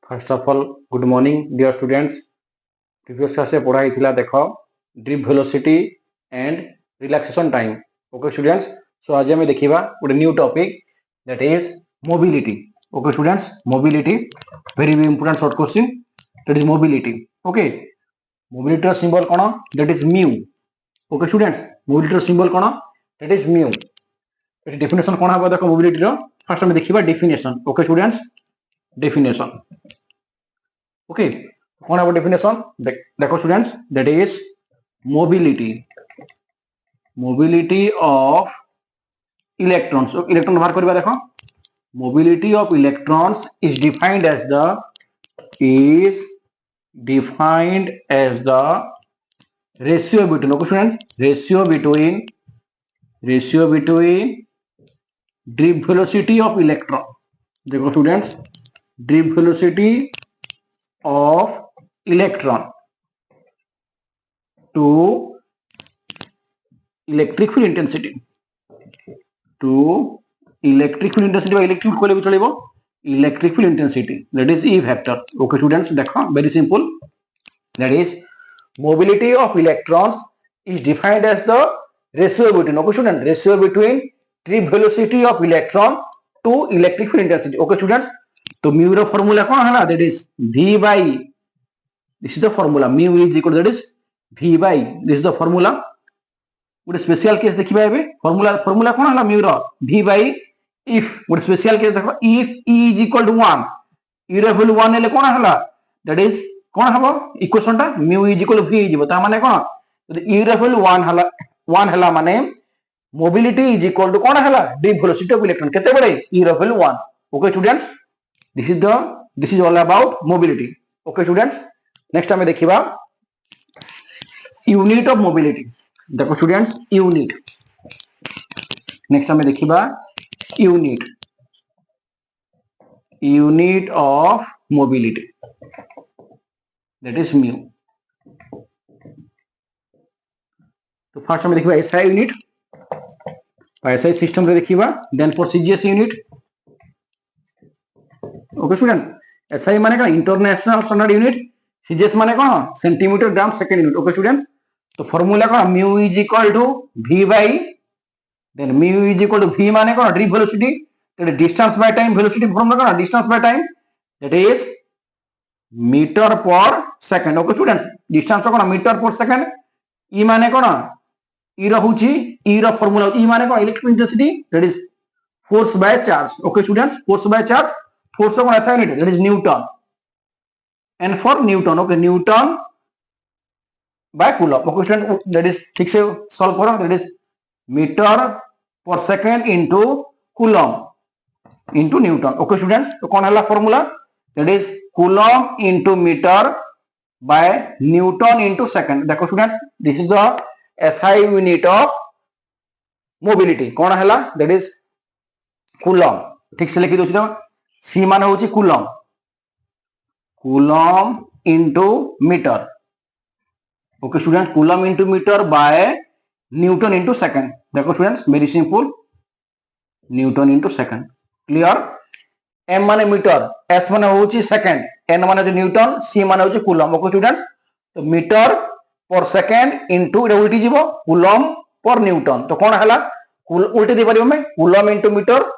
First of all good morning dear students. Previous class से पढ़ाई थिला देखो drift velocity and relaxation time. Okay students, so आज हमें देखिबा ଗୋଟେ new topic that is mobility. Okay students, mobility very important short question that is mobility. Okay, mobility रो symbol कोन that is mu. Okay students, mobility रो symbol कोन that is mu. एटी definition कोन हबो देखो मोबिलिटी रो। फर्स्ट हमें देखिबा definition. Okay students, definition. Okay, कौन है डेफिनेशन देखो students, that is mobility, mobility of electrons. Electron बाहर करबा देखो, mobility of electrons is defined as the ratio between, okay students, ratio between drift velocity of electron. देखो students, drift velocity of electron to electric field intensity, to electric field intensity by electric field भी चलेबो, electric field intensity that is E vector। okay students, देखो very simple, that is mobility of electrons is defined as the ratio between, okay student, ratio between trip velocity of electron to electric field intensity। okay students, तो mu रो formula कौन है ना, that is v by, this is the formula, mu is equal that is v by, this is the formula. ଗୋଟେ special case देखिबा एबे formula कौन है म्यू रो v बाय इफ, ଗୋଟେ स्पेशल केस देखो, if e is equal to 1, e रो value 1 हेले कौन हला दैट इज कौन हबो इक्वेशन टा mu is equal to v हिजबो। ता माने कौन, यदि e रो वैल्यू 1 हला माने मोबिलिटी इज इक्वल टू कौन हला ड्रिप वेलोसिटी ऑफ इलेक्ट्रॉन केते बडे e रो value 1। Okay students, this is all about mobility। okay students, next हमें देखिबा यूनिट ऑफ मोबिलिटी। देखो स्टूडेंट्स, यूनिट, नेक्स्ट हमें देखिबा unit of mobility that is mu. तो फर्स्ट हमें देखिबा एसआई यूनिट, एसआई सिस्टम रे देखिबा, then for CGS unit. Okay student, SI माने का इंटरनेशनल स्टैंडर्ड यूनिट, सीजीएस माने कौन centimetre gram second unit. Okay students, तो फार्मूला कौन mu is equal to v by, then mu is equal to v माने कौन ड्रिप वेलोसिटी, तो distance by time, velocity formula कौन distance by time that is metre per second. Okay students, distance कौन metre per second. E माने कौन, ई रहउची, ई रो formula E माने कौन electric intensity that is force by charge. Okay students, force by charge, force कौन ऐसा unit that is newton, N for newton. Okay, newton by coulomb. Okay student, that is ठीक से solve करो, that is metre per second into coulomb into newton. Okay students, तो कौन हला formula that is coulomb into metre by newton into second. देखो students, this is the SI unit of mobility. कौन हला that is coulomb. ठीक से लिखि दोछि तो सी माने होछि coulomb, coulomb into metre. Okay student, coulomb into metre by newton into second. देखो students, very simple, newton into second. Clear. M माने मीटर, एस माने होछि सेकंड, एन माने होछि न्यूटन, सी माने होछि कूलम। ओके स्टूडेंट्स, तो मीटर पर सेकंड इनटू रे उल्टी जीवो कूलम पर न्यूटन। तो कोन हला उल्टी दे परिबो में coulomb into metre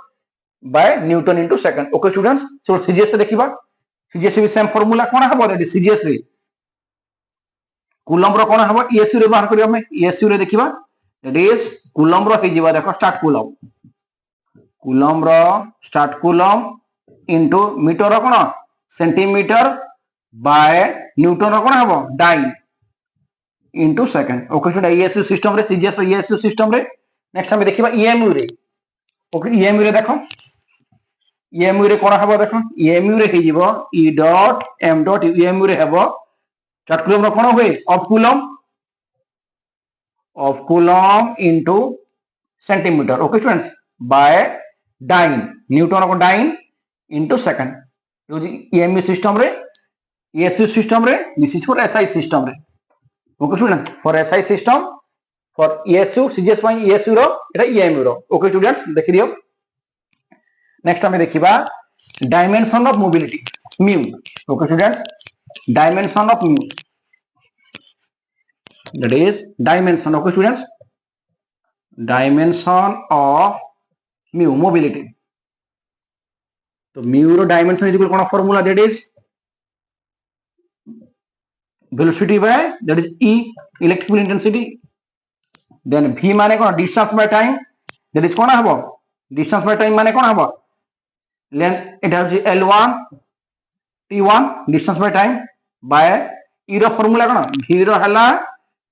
by newton into second. Okay students, so CGS रे देखिबा, सीजीएस भी सेम फार्मूला कोन हबो दैट इज सीजीएस रे कूलम रो कोन हबो ईएसयू रे बाहर करियो में, ईएसयू रे देखिबा दैट इज कूलम रो हिजिबा, देखो स्टार्ट कूलम, कूलम रो स्टार्ट कूलम इनटू मीटर रो कोन सेंटीमीटर बाय न्यूटन रो कोन हबो dyne into second. Okay student, ESU system रे, सीजीएस रो ईएसयू सिस्टम रे। नेक्स्ट हमें देखिबा ईएमयू रे। ओके, ईएमयू रे देखो, ईएमयू रे कोन हबो देखो, ईएमयू रे हिजिबो E dot M dot, EMU रे हबो स्टार्ट कूलम रो कोन होय of coulomb into centimetre. Okay students, by dyne, newton को dyne into second. EMU system रे, ईएसयू सिस्टम रे, this is for SI system रे। Okay student, for SI system, for ESU CGS पाई ESU रो एटा ईएमयू रो। Okay students, देखि दियो। Next हमें देखिबा dimension of mobility. mu. Okay students, dimension of mu, that is dimension. Okay students, dimension of mu, mobility. So mu रो dimension is equal to formula, that is velocity by, that is E, electrical intensity. Then v माने कोन distance by time, that is कोन हबो distance by time माने कोन हबो length, it has L1 T1 distance by time by E row formula cone v रो हला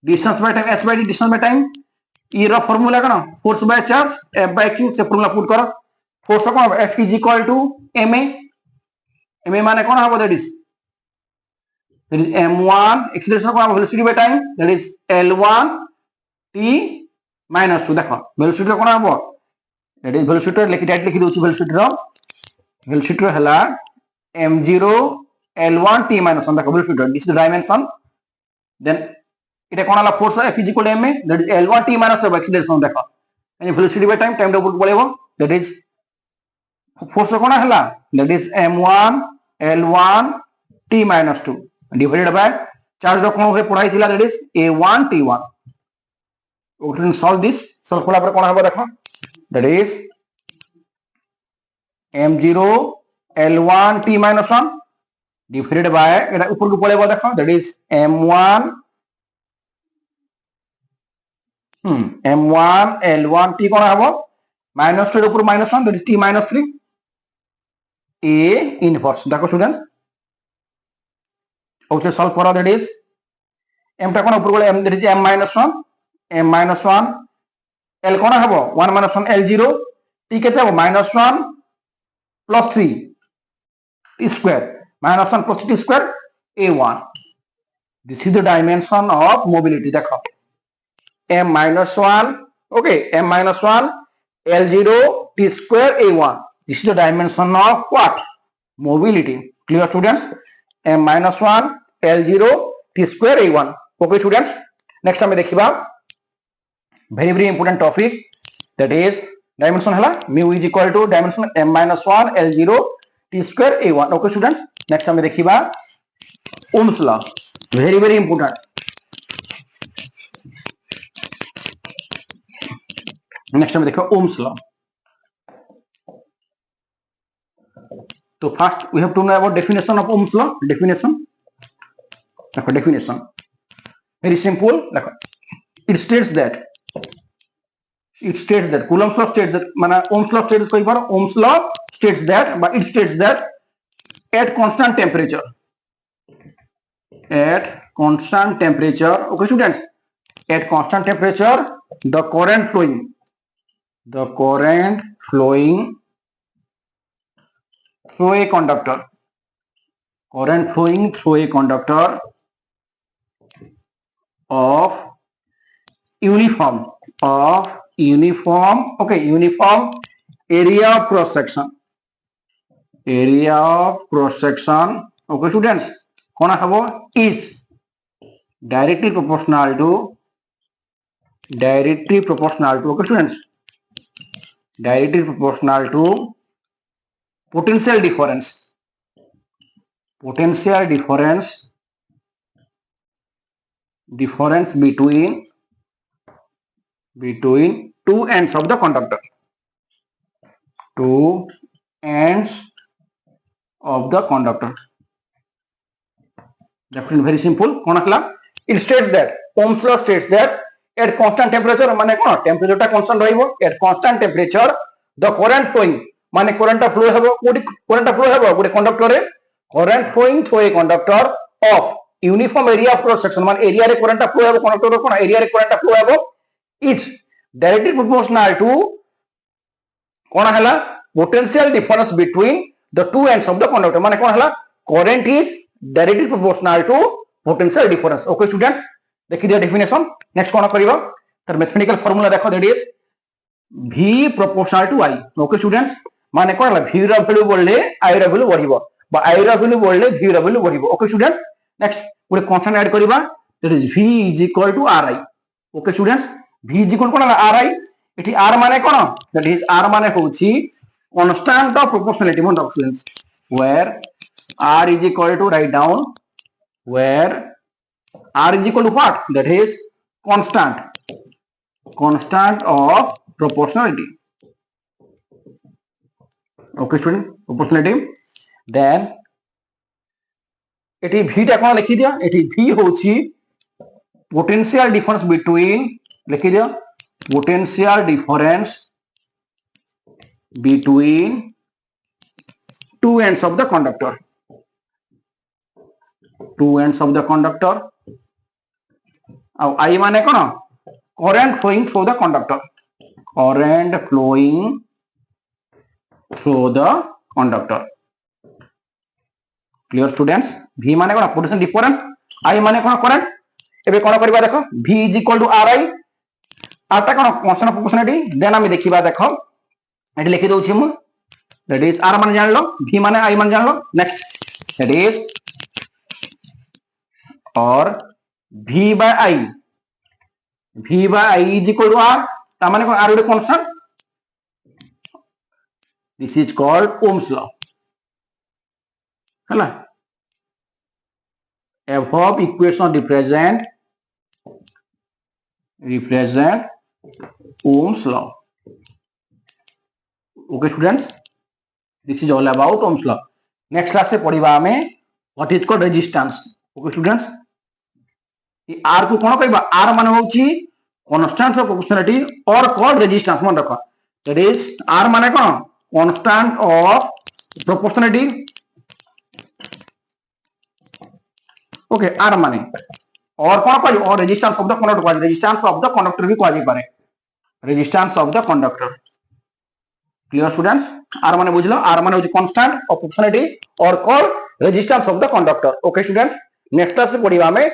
distance by time, s by d distance by time, E row formula cone force by charge, F by q से formula put करो. Force cone F is equal to ma, ma माने कोन हबो, that is m1, acceleration cone velocity by time, that is L1 t minus 2. देखो velocity कोन हबो, that is velocity लिखि direct लिखि दोछि, velocity रो हला m0 L1 t minus 1. देखो velocity, this is the dimension. Then এটা কোন হলা force F is equal to ma, that is L1 t minus 2 acceleration. देखो এই velocity by time টা উপর পড়েবো, that is force কোন হলা, that is m1 L1 t minus 2 divided by charge रो কোন হয়ে পড়াই থিলা, that is a1 t1. we can solve this. solve করা পরে কোন হবে দেখো, that is m0 L1 t minus 1 divided by এটা উপরକୁ পড়েবো দেখো, that is m1 L1 t কোন হবে minus 2 এর উপর minus 1, that is t minus 3 a inverse. দেখো স্টুডেন্টস ওকে সলভ করো, that is m টা কোন উপর গলে m, that is m minus 1, m minus 1 l কোন হবে 1 minus 1 l0, t কেতে হবে minus 1 plus 3 t square, minus 1 plus t square a1. This is the dimension of mobility. দেখো m minus 1, okay, m minus 1 l0 t square a1. This is the dimension of what? Mobility. Clear students? m minus 1 l0 t square a1. Okay students, next time देखिबा very important topic, that is dimension हला mu is equal to dimension m minus 1 l0 t square a1. Okay students, next time देखिबा Ohm's law, very important. next time देखो Ohm's law. So first we have to know about definition of Ohm's law. Definition, very simple. It states that Coulomb's law states that, माना Ohm's law states कोई बार Ohm's law states that, but it states that at constant temperature, okay students, at constant temperature the current flowing through a conductor, of uniform area of cross section, okay students, कोन हबो is directly proportional to, okay students, directly proportional to potential difference between two ends of the conductor, Definitely very simple. कोन हला, it states that Ohm's law states that at constant temperature, माने कोन temperature टा constant रहिबो, at constant temperature the current flowing, माने current टा flow हेबो, गोटे conductor रे current flowing through a conductor of uniform area of cross section, माने area रे current टा flow हेबो, conductor रे कोन area रे current टा flow हेबो, is directly proportional to कोन हला potential difference between the two ends of the conductor. माने कोन हला current is directly proportional to potential difference. Okay students, देखि दिया definition. Next कोन करिवो, तर mathematical formula देखो, that is v proportional to I. Okay students, माने कोन हला v रो value बोलले I row value बढ़िबो, बा I रो वैल्यू बोलले v रो वैल्यू बढ़िबो. Okay students, next गोटे कांस्टेंट ऐड करिबा, that is v is equal to ri. Okay students, v is equal कोन हला ri. एठी r माने कोन, that is r माने होछि constant of proportionality. मन students, where R is equal to, write down, where R is equal to what? That is constant of proportionality. Okay student, proportionality. Then এটি ভিটা কোন লিখি দিও, এটি ভি হচ্ছে potential difference between, লিখি দিও, potential difference between two ends of the conductor. Two ends of the conductor. I माने कोन? Current flowing through the conductor. Current flowing through the conductor. Clear students? V माने कोन? Potential difference. I माने कोन? Current. एबे कोन करबा देखो, V is equal to Ri. आटा कोन? Constant of proportionality. Then आमे देखिबा देखो, एटी लिखि दउछि मु. That is R माने जान लो, V माने I माने जान लो. Next, that is or V by I. V by I is equal to R. ता माने कोन? R is constant. This is called Ohm's law. है ना? Above equation represent Ohm's law. Okay students, this is all about Ohm's law. Next class से पढ़िबा हमें what is called resistance. Okay students, ये R को कोन कहबा? R माने होची constant of proportionality or called resistance. मन रखो, that is R माने कोन? Constant of proportionality. Okay, R माने और कोन कहबो? और resistance of the conductor कहबो. Resistance of the conductor भी कहबी पारे. Resistance of the conductor. Clear students? R माने बुझलो, R माने होची constant of proportionality or called resistance of the conductor. Okay students, next class से पढ़िबा हमें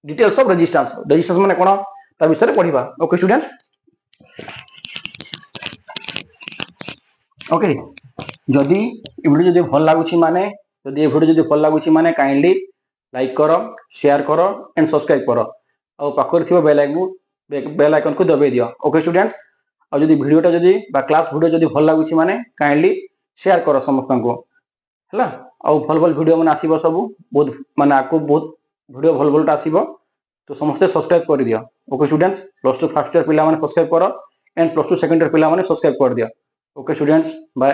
details of resistance. Resistance माने कोन? ता विषय पढ़िबा. Okay students? Okay, जदि ए वीडियो जदि भल लागुछि माने, जदि ए वीडियो जदि भल लागुछि माने काइंडली लाइक करो, शेयर करो एंड सब्सक्राइब करो. और पाखर थिबो बेल आइकन को दबाई दियो. ओके स्टूडेंट्स, और जदि वीडियोटा जदि बा क्लास वीडियो जदि भल लागुछि माने काइंडली शेयर करो समस्त को. हला, और भल भल वीडियो माने आसीबो सब, बहुत माने आको बहुत वीडियो भल भलटा आसीबो. तो समस्त सब्सक्राइब कर दियो. Okay students, plus 2 first year पिला माने सब्सक्राइब करो एंड प्लस 2 सेकंड ईयर पिला माने सब्सक्राइब कर दियो. Okay students, bye.